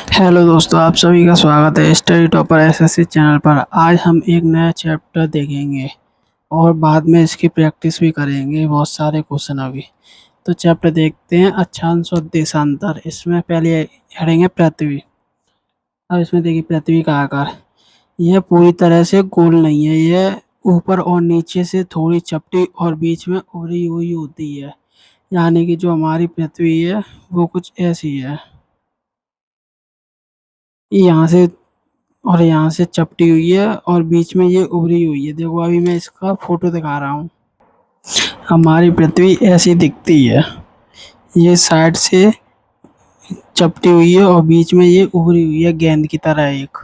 Hello दोस्तों, आप सभी का स्वागत है स्टडी टॉपर एसएससी चैनल पर। आज हम एक नया चैप्टर देखेंगे और बाद में इसकी प्रैक्टिस भी करेंगे, बहुत सारे क्वेश्चन अभी। तो चैप्टर देखते हैं, अक्षांश और देशांतर। इसमें पहले हेडिंग है पृथ्वी। अब इसमें देखिए, पृथ्वी का आकार यह पूरी तरह से गोल नहीं है, यह ऊपर और नीचे से थोड़ी चपटी और बीच में उभरी हुई होती है। यानी कि जो हमारी पृथ्वी है वो कुछ ऐसी है, यहाँ से और यहाँ से चपटी हुई है और बीच में ये उभरी हुई है। देखो, अभी मैं इसका फोटो दिखा रहा हूँ। हमारी पृथ्वी ऐसी दिखती है, ये साइड से चपटी हुई है और बीच में ये उभरी हुई है गेंद की तरह एक।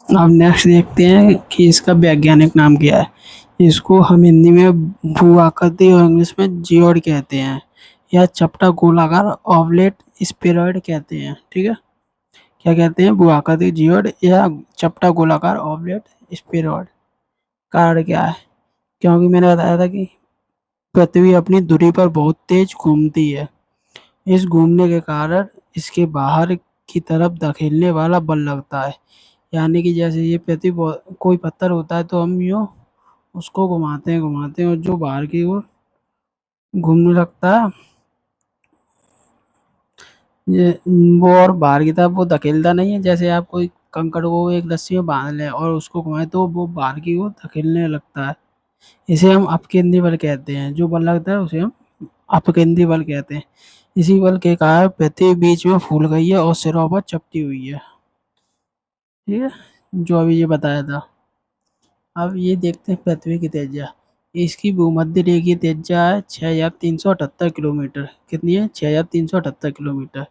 अब नेक्स्ट देखते हैं कि इसका वैज्ञानिक नाम क्या है। इसको हम हिंदी में भू आकृति और इंग्लिश में जियोड कहते हैं, या चपटा गोलाकार ऑवलेट स्फेरॉइड कहते हैं। ठीक है, क्या कहते हैं? भू आकृति जियोड या चपटा गोलाकार ऑवलेट स्फेरॉइड। कारण क्या है? क्योंकि मैंने बताया था कि पृथ्वी अपनी धुरी पर बहुत तेज घूमती है। इस घूमने के कारण इसके बाहर की तरफ धकेलने वाला बल लगता है। यानी कि जैसे ये पृथ्वी कोई पत्थर होता है तो हम यूँ उसको घुमाते हैं और जो बाहर की ओर घूमने लगता है, ये वो और बाहर की तरफ वो धकेलता नहीं है। जैसे आप कोई कंकड़ को एक रस्सी में बांध लें और उसको घुमाएं तो वो बाहर की ओर धकेलने लगता है। इसे हम अपकेंद्री बल कहते हैं। जो बल लगता है उसे हम अपकेंद्री बल कहते हैं। इसी बल के कारण पृथ्वी बीच में फूल गई है और सिरों पर चपटी हुई है। ठीक है, जो अभी ये बताया था। अब ये देखते हैं पृथ्वी की त्रिज्या। इसकी भूमध्य रेखीय त्रिज्या है 6,378 किलोमीटर। कितनी है? 6,378 किलोमीटर।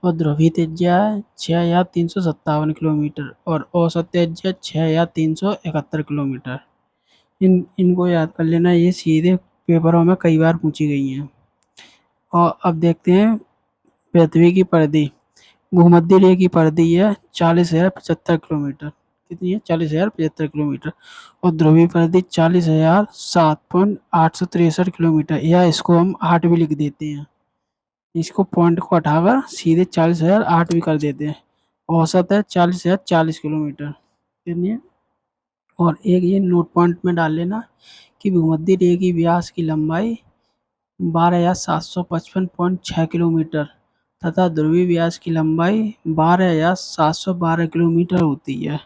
और ध्रुवीय त्रिज्या है 6,357 किलोमीटर और औसत त्रिज्या 6,371 किलोमीटर। इनको याद कर लेना, ये सीधे पेपरों में कई बार पूछी गई हैं। और अब देखते हैं पृथ्वी की परिधि। भूमध्य रेखा की परिधि है 40,075 किलोमीटर। कितनी है? 40,075 किलोमीटर। और ध्रुवीय परिधि 40,007,863 किलोमीटर, या इसको हम 8 भी लिख देते हैं। इसको पॉइंट को हटाकर सीधे 40,008 भी कर देते हैं। औसत है 40,040 किलोमीटर। कितनी है? और एक ये नोट पॉइंट में डाल लेना कि भूमध्य रेखा की व्यास की लंबाई 12,755.6 किलोमीटर तथा ध्रुवीय व्यास की लंबाई 12,712 किलोमीटर होती है।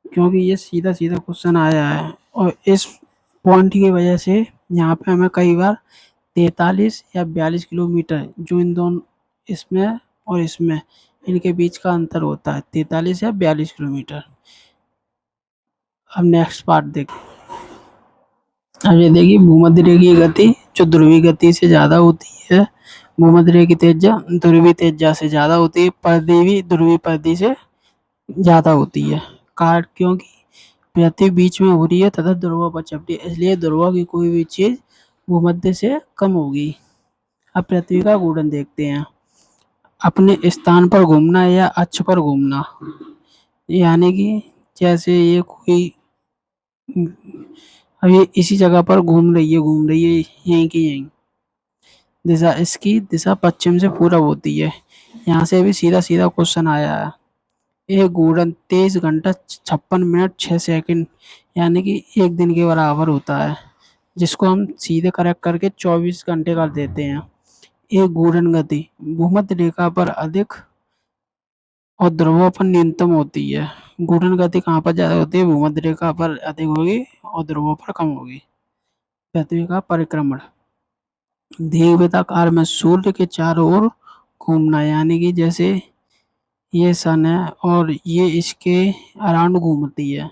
क्योंकि ये सीधा सीधा क्वेश्चन आया है और इस पॉइंट की वजह से यहाँ पे हमें कई बार 43 या 42 किलोमीटर, जो इन दोनों, इसमें और इसमें, इनके बीच का अंतर होता है 43 या 42 किलोमीटर। अब नेक्स्ट पार्ट देखें। अब ये देखिए, भूमध्य रेखा की गति जो ध्रुवीय गति से ज़्यादा होती है, भूमध्य रेखा की त्रिज्या ध्रुवीय त्रिज्या से ज़्यादा होती है, परिधि भी ध्रुवीय परिधि से ज़्यादा होती है। कारण क्योंकि पृथ्वी बीच में हो रही है तथा ध्रुवों पर चपटी है, इसलिए ध्रुवों की कोई भी चीज़ भूमध्य से कम होगी। अब पृथ्वी का घूर्णन देखते हैं। अपने स्थान पर घूमना या अक्ष पर घूमना। यानी कि जैसे ये कोई, अब ये इसी जगह पर घूम रही है यहीं की यहीं। दिशा, इसकी दिशा पश्चिम से पूरब होती है। यहाँ से भी सीधा सीधा क्वेश्चन आया है। एक घूर्णन 23 घंटा 56 मिनट 6 सेकंड, यानी कि एक दिन के बराबर होता है, जिसको हम सीधे करेक्ट करके 24 घंटे कर देते हैं। एक घूर्णन गति भूमध्य रेखा पर अधिक और ध्रुवों पर न्यूनतम होती है। घूर्णन गति कहाँ पर ज्यादा होती है? भूमध्य रेखा पर अधिक होगी और ध्रुवों पर कम होगी। पृथ्वी का परिक्रमण दीर्घवृत्ताकार में सूर्य के चारों ओर घूमना, यानी कि जैसे ये सन है और ये इसके अराउंड घूमती है,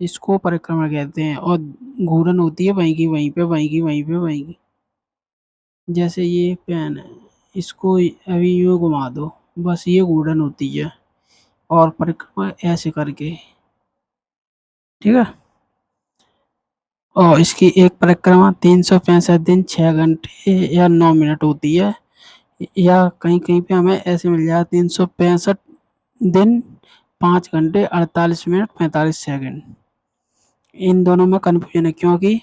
इसको परिक्रमा कहते हैं। और घूर्णन होती है वहीं की वहीं पे, वहीं की वहीं पे, वहीं की। जैसे ये पेन है, इसको अभी यूँ घुमा दो, बस ये घूर्णन होती है। और परिक्रमा ऐसे करके। ठीक है, और इसकी एक परिक्रमा 365 दिन 6 घंटे या 9 मिनट होती है। या कहीं कहीं पे हमें ऐसे मिल जाएगा 365 दिन 5 घंटे 48 मिनट 45 सेकंड। इन दोनों में कन्फ्यूजन है क्योंकि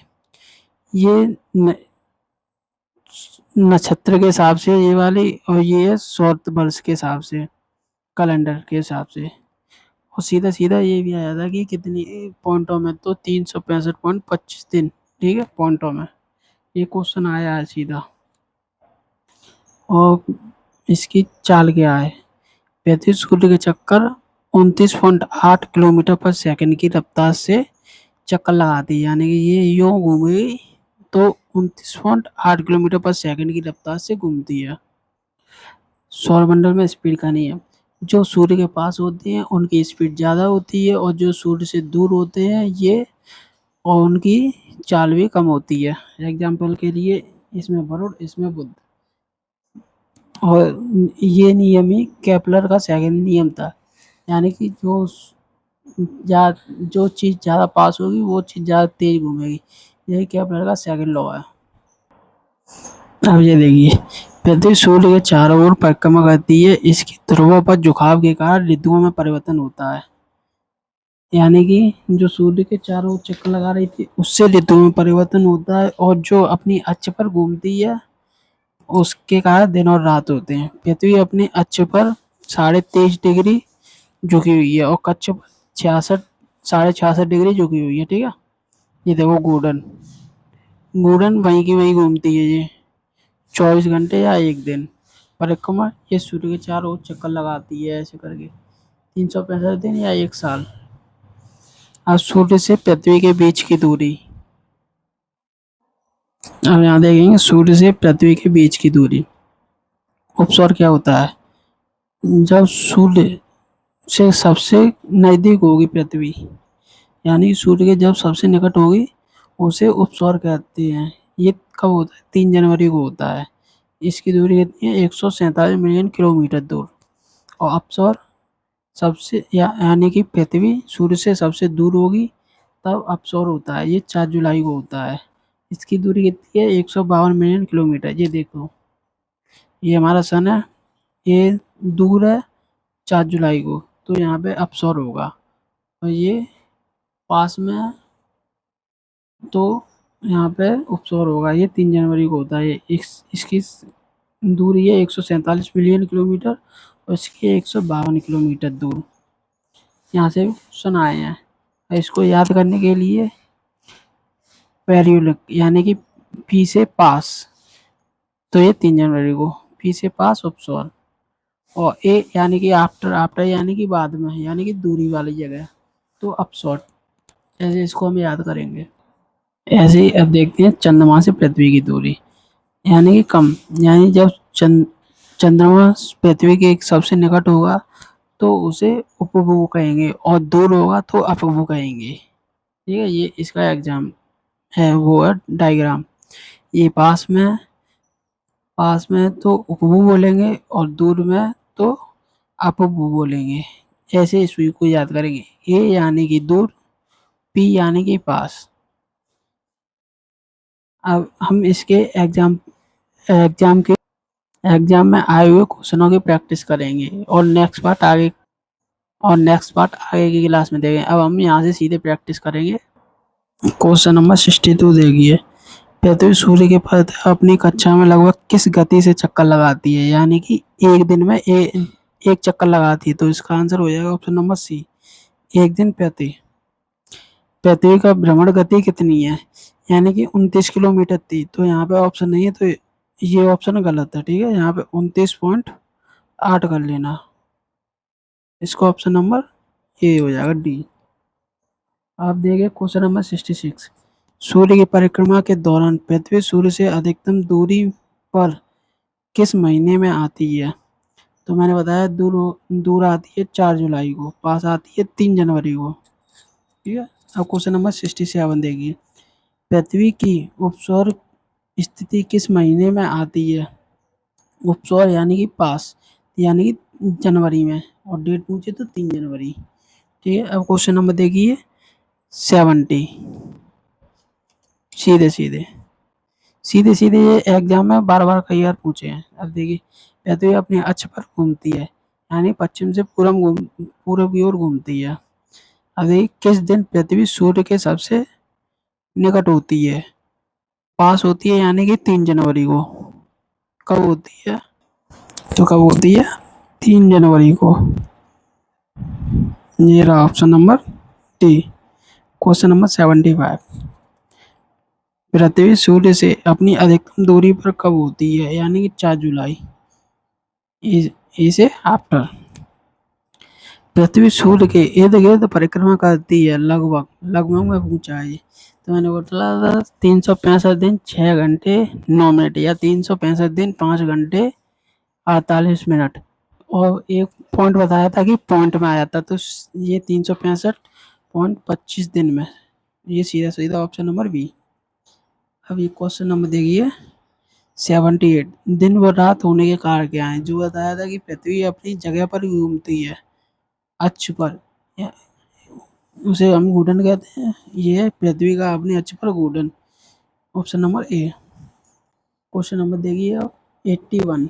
ये नक्षत्र के हिसाब से ये वाली, और ये है सौर वर्ष के हिसाब से। कैलेंडर के हिसाब से। और सीधा सीधा ये भी आया था कि कितनी पॉइंटों में, तो 365.25 दिन, ठीक है, पॉइंटों में। ये क्वेश्चन आया है सीधा। और इसकी चाल क्या है? पृथ्वी सूर्य के चक्कर 29.8 किलोमीटर पर सेकंड की रफ्तार से चक्कर लगाती है, यानी कि ये यूं घूमेगी तो 29.8 किलोमीटर पर सेकंड की रफ्तार से घूमती है। सौरमंडल में स्पीड का नियम। जो सूर्य के पास होते हैं उनकी स्पीड ज़्यादा होती है, और जो सूर्य से दूर होते हैं ये और उनकी चाल भी कम होती है। एग्जाम्पल के लिए इसमें वरुण, इसमें बुध। और ये नियम ही केपलर का सेकंड नियम था, यानी कि जो चीज़ ज़्यादा पास होगी वो चीज़ ज़्यादा तेज घूमेगी। यही केपलर का सेकंड लॉ है। अब ये देखिए, पृथ्वी सूर्य के चारों ओर परिक्रमा करती है। इसकी ध्रुवों पर झुकाव के कारण ऋतुओं में परिवर्तन होता है। यानी कि जो सूर्य के चारों ओर चक्कर लगा रही थी उससे ऋतुओं में परिवर्तन होता है, और जो अपनी अक्ष पर घूमती है उसके कारण दिन और रात होते हैं। पृथ्वी अपनी अक्ष पर 23.5 डिग्री झुकी हुई है, और कक्ष पर 66.5 डिग्री झुकी हुई है, ठीक है। ये देखो घूर्णन, घूर्णन वहीं की वहीं घूमती है ये, 24 घंटे या एक दिन परिक्रमा। ये सूर्य के चारों ओर चक्कर लगाती है ऐसे करके, 365 दिन या एक साल। अब सूर्य से पृथ्वी के बीच की दूरी। अब यहाँ देखेंगे सूर्य से पृथ्वी के बीच की दूरी। उपसौर क्या होता है? जब सूर्य से सबसे नजदीक होगी पृथ्वी, यानी सूर्य के जब सबसे निकट होगी, उसे उपसौर कहते हैं। ये कब होता है? 3 जनवरी को होता है। इसकी दूरी कितनी है? 147 मिलियन किलोमीटर दूर। और अपसौर सबसे यानी कि पृथ्वी सूर्य से सबसे दूर होगी तब अपसौर होता है। ये 4 जुलाई को होता है। इसकी दूरी कितनी है? 152 मिलियन किलोमीटर। ये देखो, ये हमारा सन है, ये दूर है 4 जुलाई को, तो यहाँ पे अपसौर होगा। और ये पास में है तो यहाँ पे उपसौर होगा। ये 3 जनवरी को होता है। इसकी दूरी है 147 मिलियन किलोमीटर, और इसकी 152 किलोमीटर दूर। यहाँ से क्वेश्चन आए हैं, और इसको याद करने के लिए पेरियोडिक यानी कि पी से पास, तो ये 3 जनवरी को, पी से पास उपसौर। और ए यानी कि आफ्टर, आफ्टर यानी कि बाद में, यानी कि दूरी वाली जगह, तो अपसौर। ऐसे इसको हम याद करेंगे। ऐसे ही अब देखते हैं चंद्रमा से पृथ्वी की दूरी, यानी कि कम, यानी जब चंद्रमा पृथ्वी के सबसे निकट होगा तो उसे उपभू कहेंगे, और दूर होगा तो अपभू कहेंगे, ठीक है। ये इसका एग्जाम है, वो है डायग्राम। ये पास में तो उपभू बोलेंगे, और दूर में तो अपभू बोलेंगे। ऐसे इस को याद करेंगे। ए यानी कि दूर, पी यानी कि पास। अब हम इसके एग्जाम के एग्जाम में आए हुए क्वेश्चनों की प्रैक्टिस करेंगे, और नेक्स्ट पार्ट आगे की क्लास में देखेंगे। अब हम यहाँ से सीधे प्रैक्टिस करेंगे। क्वेश्चन नंबर 62 देखिए, पृथ्वी सूर्य के पर अपनी कक्षा में लगभग किस गति से चक्कर लगाती है? यानी कि एक दिन में एक चक्कर लगाती है, तो इसका आंसर हो जाएगा ऑप्शन नंबर सी, एक दिन प्रति। पृथ्वी का भ्रमण गति कितनी है? यानी कि 29 किलोमीटर थी, तो यहाँ पे ऑप्शन नहीं है, तो ये ऑप्शन गलत है, ठीक है। यहाँ पे 29.8 कर लेना, इसको ऑप्शन नंबर ए हो जाएगा, डी। आप देखिए क्वेश्चन नंबर 66, सूर्य की परिक्रमा के दौरान पृथ्वी सूर्य से अधिकतम दूरी पर किस महीने में आती है? तो मैंने बताया दूर दूर आती है 4 जुलाई को, पास आती है 3 जनवरी को, ठीक है। अब क्वेश्चन नंबर 67 देखिए, पृथ्वी की उपसौर स्थिति किस महीने में आती है? उपसौर यानी कि पास, यानी कि जनवरी में, और डेट पूछे तो 3 जनवरी, ठीक है। अब क्वेश्चन नंबर देखिए 70, सीधे सीधे सीधे सीधे ये एग्जाम में बार बार कई बार पूछे हैं। अब देखिए, पृथ्वी अपने अक्ष पर घूमती है, यानी पश्चिम से पूर्व की ओर घूमती है। अब देखिए, किस दिन पृथ्वी सूर्य के सबसे निकट होती है, पास होती है, यानी कि 3 जनवरी को। कब होती है? तो कब होती है? 3 जनवरी को। ये रहा option number D. Question number 75। पृथ्वी सूर्य से अपनी अधिकतम दूरी पर कब होती है, यानी कि 4 जुलाई। इसे आफ्टर। पृथ्वी सूर्य के इर्द गिर्द परिक्रमा करती है लगभग, लगभग में पूछा है ये। तो मैंने बोला था 365 दिन 6 घंटे 9 मिनट, या 365 दिन 5 घंटे 48 मिनट। और एक पॉइंट बताया था कि पॉइंट में आया था, तो ये 365.25 दिन में। ये सीधा सीधा ऑप्शन नंबर बी। अब ये क्वेश्चन नंबर देखिए 78। दिन व रात होने के कारण क्या है। जो बताया था कि पृथ्वी अपनी जगह पर घूमती है, अक्ष पर, या उसे हम घूर्णन कहते हैं। ये है पृथ्वी का अपने अक्ष पर घूर्णन। Option number A. Question number देखिए आप 81।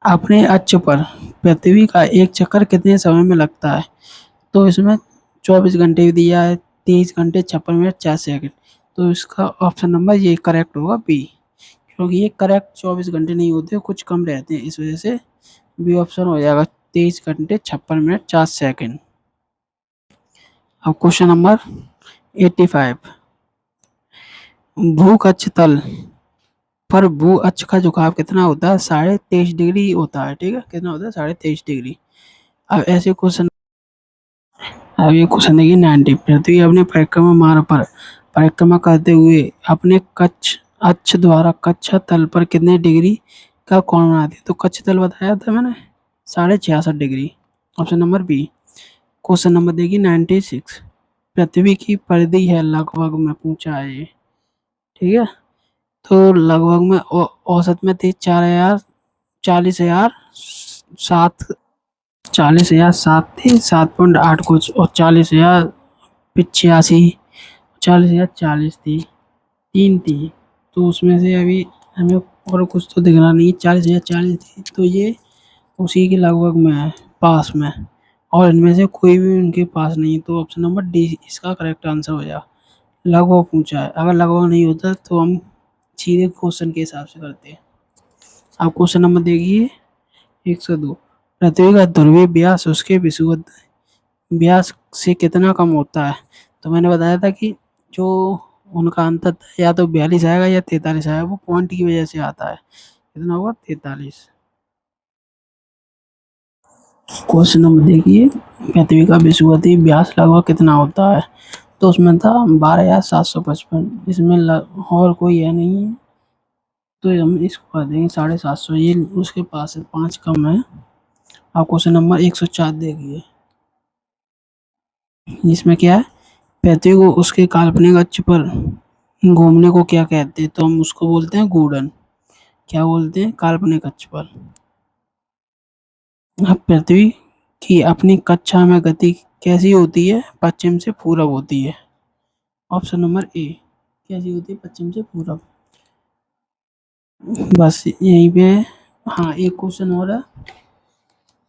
अपने अक्ष पर पृथ्वी का एक चक्कर कितने समय में लगता है। तो इसमें 24 घंटे भी दिया है, 23 घंटे 56 मिनट 4 सेकंड। तो इसका ऑप्शन नंबर ये करेक्ट होगा बी, क्योंकि ये करेक्ट 24 घंटे नहीं होते, कुछ कम रहते हैं, इस वजह से बी ऑप्शन हो जाएगा 23 घंटे 56 मिनट 4 सेकंड। अब क्वेश्चन नंबर 85। भू कक्ष तल पर भू अक्ष का झुकाव कितना होता है। 23.5 डिग्री होता है। ठीक है, कितना होता है, 23.5 डिग्री। अब ऐसे क्वेश्चन, अब ये क्वेश्चन देखिए 90। पृथ्वी अपने परिक्रमा मार्ग पर परिक्रमा करते हुए अपने कक्ष अक्ष द्वारा कक्षा तल पर कितने डिग्री का कोण बनाती है। तो कक्ष तल बताया था मैंने 66.5 degree. Option number B. Question number देखिए 96। पृथ्वी की परिधि है लगभग में पूछा है ये। ठीक है, तो लगभग में औसत में थी 4,000 40,000 सात 40,007 थी, 7.8 कुछ, और 40,085, 40,040 थी, 3 थी। तो उसमें से अभी हमें और कुछ तो दिखना नहीं। 40,040 थी, तो ये उसी के लगभग में है, पास में। और इनमें से कोई भी उनके पास नहीं, तो ऑप्शन नंबर डी इसका करेक्ट आंसर हो जाएगा। लगभग पूछा है, अगर लगभग नहीं होता तो हम सीधे क्वेश्चन के हिसाब से करते हैं। आप क्वेश्चन नंबर देखिए 102। पृथ्वी का ध्रुवीय व्यास उसके विषुवत व्यास से कितना कम होता है। तो मैंने बताया था कि जो उनका अंतर या तो 42 आएगा या 43 आएगा, वो पॉइंट की वजह से आता है। कितना होगा, 43। क्वेश्चन नंबर देखिए, पृथ्वी का विषुवतीय व्यास लगभग कितना होता है। तो उसमें था 12,755। इसमें और कोई है नहीं है, तो हम इसको कर देंगे 750। ये उसके पास है, 5 कम है। आप क्वेश्चन नंबर 104 देखिए। इसमें क्या है, पृथ्वी को उसके काल्पनिक अक्ष पर घूमने को क्या कहते हैं। तो हम उसको बोलते हैं घूर्णन। क्या बोलते हैं, काल्पनिक अक्ष पर। अब पृथ्वी की अपनी कक्षा में गति कैसी होती है, पश्चिम से पूरब होती है। Option number A. कैसी होती है, पश्चिम से पूरब। बस यहीं पे। हाँ, एक क्वेश्चन और है,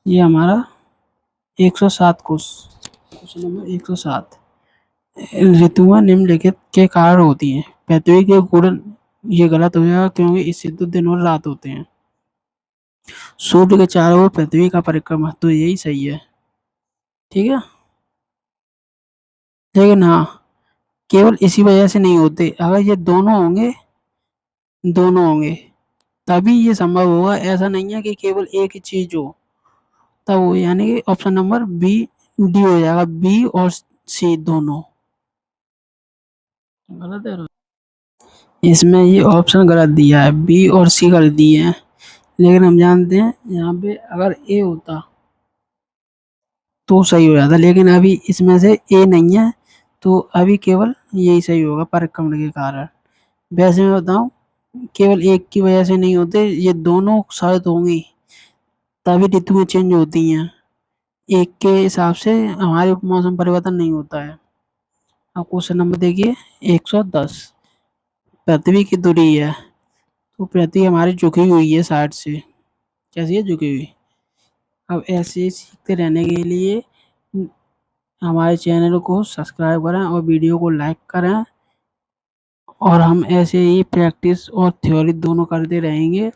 ये हमारा 107 क्वेश्चन नंबर 107। ऋतुएं निम्नलिखित के कारण होती हैं। पृथ्वी के घूर्णन, ये गलत हो जाएगा क्योंकि इससे तो दिन और रात होते हैं। सूर्य के चारों ओर पृथ्वी का परिक्रमा, तो यही सही है। ठीक है, लेकिन हाँ, केवल इसी वजह से नहीं होते। अगर ये दोनों होंगे तभी ये संभव होगा। ऐसा नहीं है कि केवल एक ही चीज हो तब वो, यानी कि ऑप्शन नंबर बी डी हो जाएगा, बी और सी दोनों। गलत है, इसमें ये ऑप्शन गलत दिया है, बी और सी गलत दिए हैं। लेकिन हम जानते हैं यहाँ पे अगर ए होता तो सही हो जाता, लेकिन अभी इसमें से ए नहीं है, तो अभी केवल यही सही होगा परिक्रमण के कारण। वैसे मैं बताऊं, केवल एक की वजह से नहीं होते, ये दोनों शायद होंगी तभी ऋतुएं चेंज होती हैं। एक के हिसाब से हमारे मौसम परिवर्तन नहीं होता है। अब क्वेश्चन नंबर देखिए 110। पृथ्वी की दूरी है, तो पृथ्वी हमारी झुकी हुई है साइड से। कैसी है, झुकी हुई। अब ऐसे ही सीखते रहने के लिए हमारे चैनल को सब्सक्राइब करें और वीडियो को लाइक करें, और हम ऐसे ही प्रैक्टिस और थ्योरी दोनों करते रहेंगे।